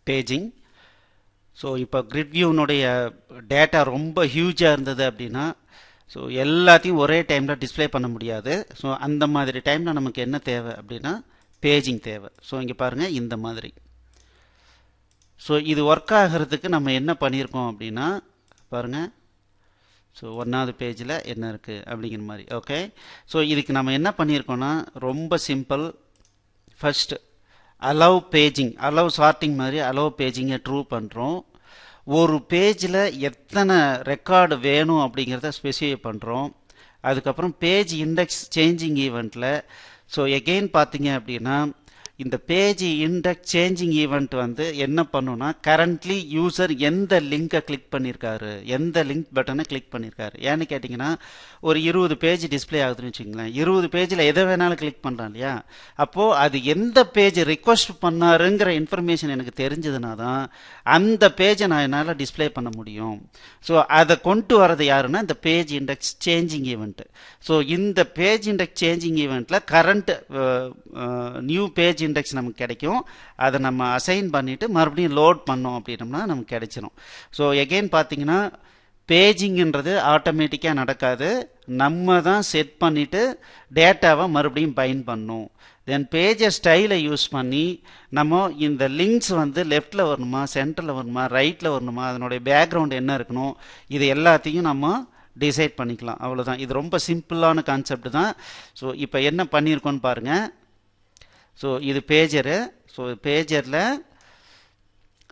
Paging. So இப்போ grid வியூனுடைய data ரொம்ப ஹியூஜாக இருந்தது அப்படின்னா ஸோ எல்லாத்தையும் ஒரே டைமில் டிஸ்பிளே பண்ண முடியாது. ஸோ அந்த மாதிரி டைமில் நமக்கு என்ன தேவை அப்படின்னா பேஜிங் தேவை. ஸோ இங்கே பாருங்கள் இந்த மாதிரி. ஸோ இது ஒர்க் ஆகிறதுக்கு நம்ம என்ன பண்ணியிருக்கோம் அப்படின்னா பாருங்கள். ஸோ 1வது பேஜில் என்ன இருக்குது அப்படிங்கிற மாதிரி. ஓகே, ஸோ இதுக்கு நம்ம என்ன பண்ணியிருக்கோன்னா ரொம்ப simple. First allow paging, allow charting மாதிரி அலோவ் பேஜிங்கை ட்ரூ பண்ணுறோம். ஒரு பேஜில் எத்தனை ரெக்கார்டு வேணும் அப்படிங்கிறத ஸ்பெசிஃபை பண்ணுறோம். அதுக்கப்புறம் பேஜ் இண்டெக்ஸ் சேஞ்சிங் ஈவெண்ட்டில் ஸோ எகெயின் பார்த்தீங்க அப்படின்னா இந்த பேஜ் இண்டெக்ஸ் சேஞ்சிங் ஈவெண்ட் வந்து என்ன பண்ணுன்னா கரண்ட்லி யூசர் எந்த லிங்கை கிளிக் பண்ணியிருக்காரு, எந்த லிங்க் பட்டனை கிளிக் பண்ணியிருக்காரு. ஏன்னு கேட்டிங்கன்னா ஒரு 20 பேஜ் டிஸ்பிளே ஆகுதுன்னு வச்சுங்களேன். 20 பேஜில் எதை வேணாலும் கிளிக் பண்ணுறான் இல்லையா. அப்போது அது எந்த பேஜ் ரிக்வஸ்ட் பண்ணாருங்கிற இன்ஃபர்மேஷன் எனக்கு தெரிஞ்சதுனா தான் அந்த பேஜை நான் என்னால் டிஸ்பிளே பண்ண முடியும். ஸோ அதை கொண்டு வரது யாருன்னா இந்த page index changing event. So இந்த பேஜ் இண்டெக்ஸ் சேஞ்சிங் ஈவெண்ட்டில் கரண்ட் நியூ பேஜ் இண்டெக்ஸ் நமக்கு கிடைக்கும். அதை நம்ம அசைன் பண்ணிவிட்டு மறுபடியும் லோட் பண்ணோம் அப்படின்னம்னா நமக்கு கிடைச்சிடும். ஸோ எகெயின் பார்த்தீங்கன்னா பேஜிங்ன்றது ஆட்டோமேட்டிக்காக நடக்காது. நம்ம தான் செட் பண்ணிவிட்டு டேட்டாவை மறுபடியும் பைண்ட் பண்ணணும். தென் பேஜை ஸ்டைலை யூஸ் பண்ணி நம்ம இந்த லிங்க்ஸ் வந்து லெஃப்டில் வரணுமா, சென்டரில் வரணுமா, ரைட்டில் வரணுமா, அதனுடைய பேக்ரவுண்ட் என்ன இருக்கணும், இது எல்லாத்தையும் நம்ம டிசைட் பண்ணிக்கலாம். அவ்வளோதான். இது ரொம்ப சிம்பிளான கான்செப்ட் தான். ஸோ இப்போ என்ன பண்ணியிருக்கோன்னு பாருங்கள். ஸோ இது பேஜரு. ஸோ பேஜரில்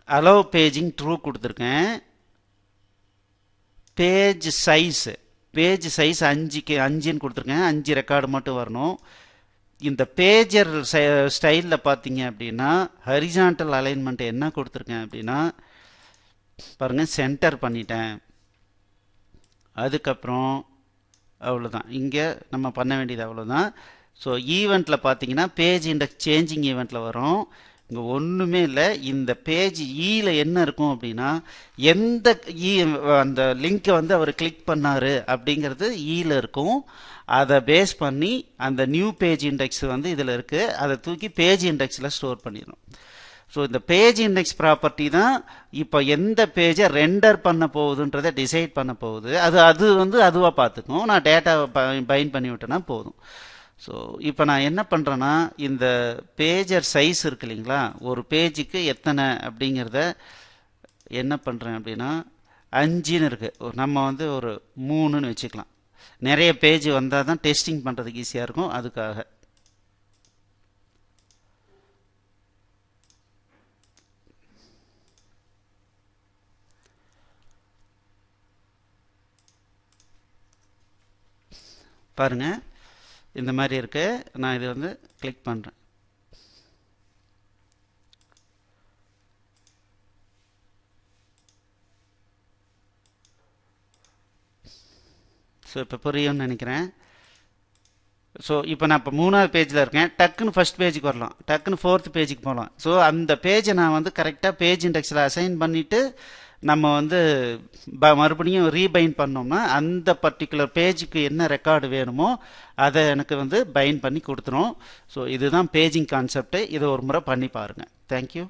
அலோவ் பேஜிங் ட்ரூ கொடுத்துருக்கேன். பேஜ் சைஸ் 5ன்னு கொடுத்துருக்கேன். 5 ரெக்கார்டு மட்டும் வரணும். இந்த பேஜர் ஸ்டைலில் பார்த்தீங்க அப்படின்னா ஹரிசான்டல் அலைன்மெண்ட் என்ன கொடுத்துருக்கேன் அப்படின்னா பாருங்கள் சென்டர் பண்ணிட்டேன். அதுக்கப்புறம் அவ்வளோதான். இங்கே நம்ம பண்ண வேண்டியது அவ்வளோதான். ஸோ ஈவெண்ட்டில் பார்த்தீங்கன்னா பேஜ் இண்டெக்ஸ் சேஞ்சிங் ஈவெண்ட்டில் வரும். இங்கே ஒன்றுமே இல்லை. இந்த பேஜ் ஈயில் என்ன இருக்கும் அப்படின்னா எந்த அந்த லிங்க்கை வந்து அவர் கிளிக் பண்ணார் அப்படிங்கிறது ஈயில் இருக்கும். அதை பேஸ் பண்ணி அந்த நியூ பேஜ் இண்டெக்ஸ் வந்து இதில் இருக்குது. அதை தூக்கி பேஜ் இண்டெக்ஸில் ஸ்டோர் பண்ணிடணும். ஸோ இந்த பேஜ் இண்டெக்ஸ் ப்ராப்பர்ட்டி தான் இப்போ எந்த பேஜை ரெண்டர் பண்ண போகுதுன்றதை டிசைட் பண்ண போகுது. அது வந்து அதுவாக பார்த்துக்கும். நான் டேட்டாவை பைண்ட் பண்ணி விட்டேன்னா போதும். ஸோ இப்போ நான் என்ன பண்ணுறேன்னா இந்த பேஜர் சைஸ் இருக்கு இல்லைங்களா, ஒரு பேஜுக்கு எத்தனை அப்படிங்கிறத என்ன பண்ணுறேன் அப்படின்னா 5ன்னு இருக்குது. நம்ம வந்து ஒரு 3ன்னு வச்சுக்கலாம். நிறைய பேஜ் வந்தால் தான் டெஸ்டிங் பண்ணுறதுக்கு ஈஸியாக இருக்கும். அதுக்காக பாருங்கள் இந்த மாதிரி இருக்குது. நான் இதை வந்து கிளிக் பண்ணுறேன். ஸோ இப்போ புரியும்னு நினைக்கிறேன். ஸோ இப்போ நான் இப்போ 3வது பேஜில் இருக்கேன். டக்குன்னு ஃபஸ்ட் பேஜுக்கு வரலாம், டக்குன்னு 4th பேஜுக்கு போகலாம். ஸோ அந்த பேஜை நான் வந்து கரெக்டாக பேஜ் இண்டெக்ஸில் அசைன் பண்ணிவிட்டு நம்ம வந்து மறுபடியும் ரீபைண்ட் பண்ணோம்னா அந்த பர்டிகுலர் பேஜுக்கு என்ன ரெக்கார்டு வேணுமோ அதை எனக்கு வந்து பைண்ட் பண்ணி கொடுத்துரும். ஸோ இதுதான் பேஜிங் கான்செப்ட். இதை ஒரு முறை பண்ணி பாருங்கள். தேங்க்யூ.